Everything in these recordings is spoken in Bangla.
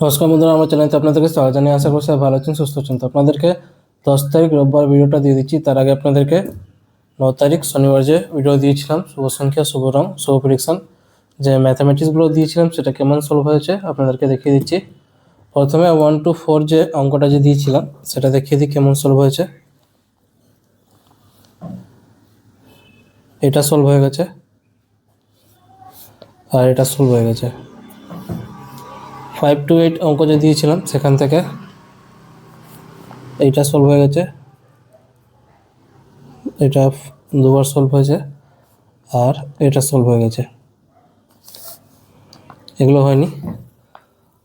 নমস্কার বন্ধুরা, আমার চ্যানেলে আপনাদেরকে স্বাগত জানিয়ে আশা করছি ভালো আছেন, সুস্থ আছেন। তো আপনাদেরকে 10 তারিখ রোববার ভিডিওটা দিয়ে দিচ্ছি। তার আগে আপনাদেরকে 9 তারিখ শনিবার যে ভিডিও দিয়েছিলাম শুভ সংখ্যা, শুভ রং, শুভ প্রেডিকশন, যে ম্যাথামেটিক্সগুলো দিয়েছিলাম সেটা কেমন সলভ হয়েছে আপনাদেরকে দেখিয়ে দিচ্ছি। প্রথমে 1 to 4 যে অঙ্কটা যে দিয়েছিলাম সেটা দেখিয়ে দিই কেমন সলভ হয়েছে। এটা সলভ হয়ে গেছে আর এটা সলভ হয়ে গেছে। 5 to 8 অঙ্ক যে দিয়েছিলাম সেখান থেকে এইটা সলভ হয়ে গেছে, এটা দুবার সলভ হয়েছে আর এটা সলভ হয়ে গেছে। এগুলো হয়নি।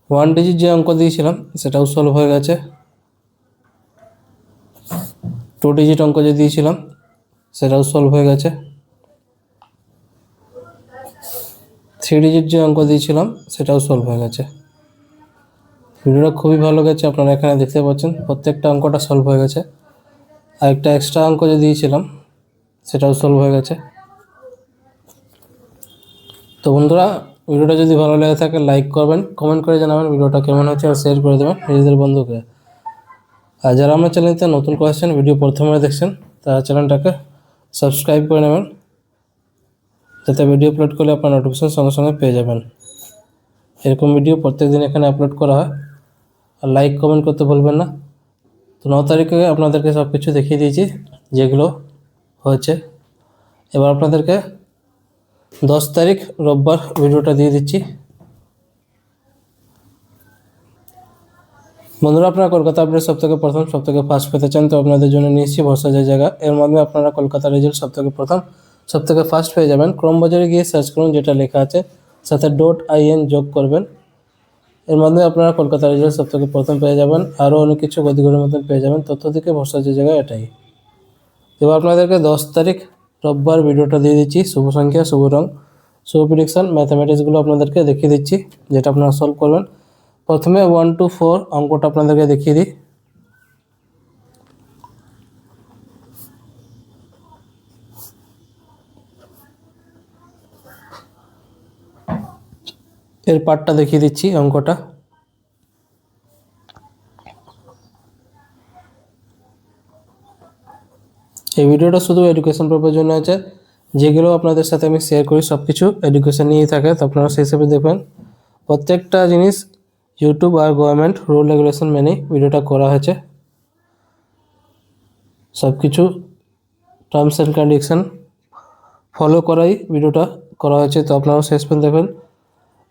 1 ডিজিট যে অঙ্ক দিয়েছিলাম সেটাও সলভ হয়ে গেছে। 2 ডিজিট অঙ্ক যে দিয়েছিলাম সেটাও সলভ হয়ে গেছে। 3 ডিজিট যে অঙ্ক দিয়েছিলাম সেটাও সলভ হয়ে গেছে। ভিডিওটা খুবই ভালো গেছে, আপনারা এখানে দেখতে পাচ্ছেন প্রত্যেকটা অঙ্কটা সলভ হয়ে গেছে। আর একটা এক্সট্রা অঙ্ক যে দিয়েছিলাম সেটাও সলভ হয়ে গেছে। তো বন্ধুরা, ভিডিওটা যদি ভালো লেগে থাকে লাইক করবেন, কমেন্ট করে জানাবেন ভিডিওটা কেমন হচ্ছে আর শেয়ার করে দেবেন নিজেদের বন্ধুকে। আর যারা আমার চ্যানেলতে নতুন করে আসছেন, ভিডিও প্রথমে দেখছেন, তারা চ্যানেলটাকে সাবস্ক্রাইব করে নেবেন যাতে ভিডিও আপলোড করলে আপনার নোটিফিকেশন সঙ্গে সঙ্গে পেয়ে যাবেন। এরকম ভিডিও প্রত্যেকদিন এখানে আপলোড করা হয়। আর লাইক কমেন্ট করতে ভুলবেন না। তো 9 তারিখে আপনাদেরকে সব কিছু দেখিয়ে দিয়েছি যেগুলো হয়েছে। এবার আপনাদেরকে 10 তারিখ রোববার ভিডিওটা দিয়ে দিচ্ছি। বন্ধুরা, আপনারা কলকাতা আপডেট সবথেকে প্রথম সবথেকে ফার্স্ট পেতে চান তো আপনাদের জন্য নিয়েছি ভরসা যে জায়গা। এর মাধ্যমে আপনারা কলকাতা রেজাল্ট সবথেকে প্রথম সবথেকে ফার্স্ট পেয়ে যাবেন। ক্রোম বাজারে গিয়ে সার্চ করুন, যেটা লেখা আছে সাথে .in যোগ করবেন। এর মাধ্যমে আপনারা কলকাতা রেজাল্ট সবথেকে প্রথম পেয়ে যাবেন। আরও অনেক কিছু গতিগুলোর মতন পেয়ে যাবেন। তথ্য থেকে ভরসা যে জায়গা এটাই। এবার আপনাদেরকে 10 তারিখ রোববার ভিডিওটা দিয়ে দিচ্ছি। শুভ সংখ্যা, শুভ রং, শুভ প্রেডিকশন, ম্যাথামেটিক্সগুলো আপনাদেরকে দেখিয়ে দিচ্ছি যেটা আপনারা সলভ করবেন। প্রথমে 1 to 4 অঙ্কটা আপনাদেরকে দেখিয়ে দিই। এর পার্টটা দেখিয়ে দিচ্ছি অঙ্কটা। এই ভিডিওটা শুধু এডুকেশন পারপাসের জন্য আছে। যেগুলো আপনাদের সাথে আমি শেয়ার করি সব কিছু এডুকেশন নিয়েই থাকে, তো আপনারা সেই হিসেবে দেখবেন। প্রত্যেকটা জিনিস ইউটিউব আর গভর্নমেন্ট রুল রেগুলেশন মেনেই ভিডিওটা করা হয়েছে। সব কিছু টার্মস অ্যান্ড কন্ডিশন ফলো করাই ভিডিওটা করা হয়েছে, তো আপনারাও শেষ পর্যন্ত দেখবেন।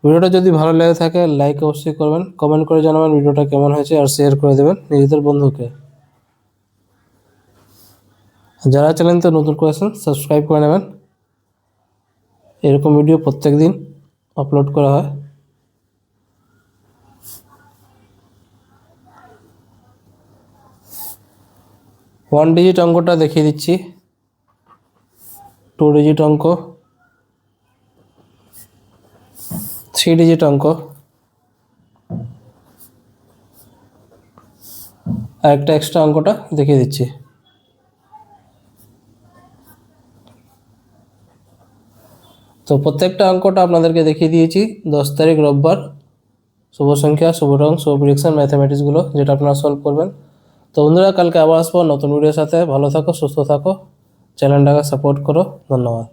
ভিডিওটা যদি ভালো লেগে থাকে লাইক অবশ্যই করবেন, কমেন্ট করে জানাবেন ভিডিওটা কেমন হয়েছে আর শেয়ার করে দেবেন নিজেদের বন্ধুকে। যারা চ্যানেলতে নতুন করেছেন সাবস্ক্রাইব করে নেবেন। এরকম ভিডিও প্রত্যেক দিন আপলোড করা হয়। ওয়ান ডিজিট অঙ্কটা দেখিয়ে দিচ্ছি, 2 ডিজিট অঙ্ক, 3 ডিজিট অঙ্ক, আর একটা এক্সট্রা অঙ্কটা দেখিয়ে দিচ্ছি। তো প্রত্যেকটা অঙ্কটা আপনাদেরকে দেখিয়ে দিয়েছি 10 তারিখ রোববার। শুভ সংখ্যা, শুভ রং, শুভ প্রেডিকশন, ম্যাথামেটিক্সগুলো যেটা আপনারা সলভ করবেন। তো বন্ধুরা, কালকে আবার আসবো নতুন ভিডিওর সাথে। ভালো থাকো, সুস্থ থাকো, চ্যানেলটাকে সাপোর্ট করো। ধন্যবাদ।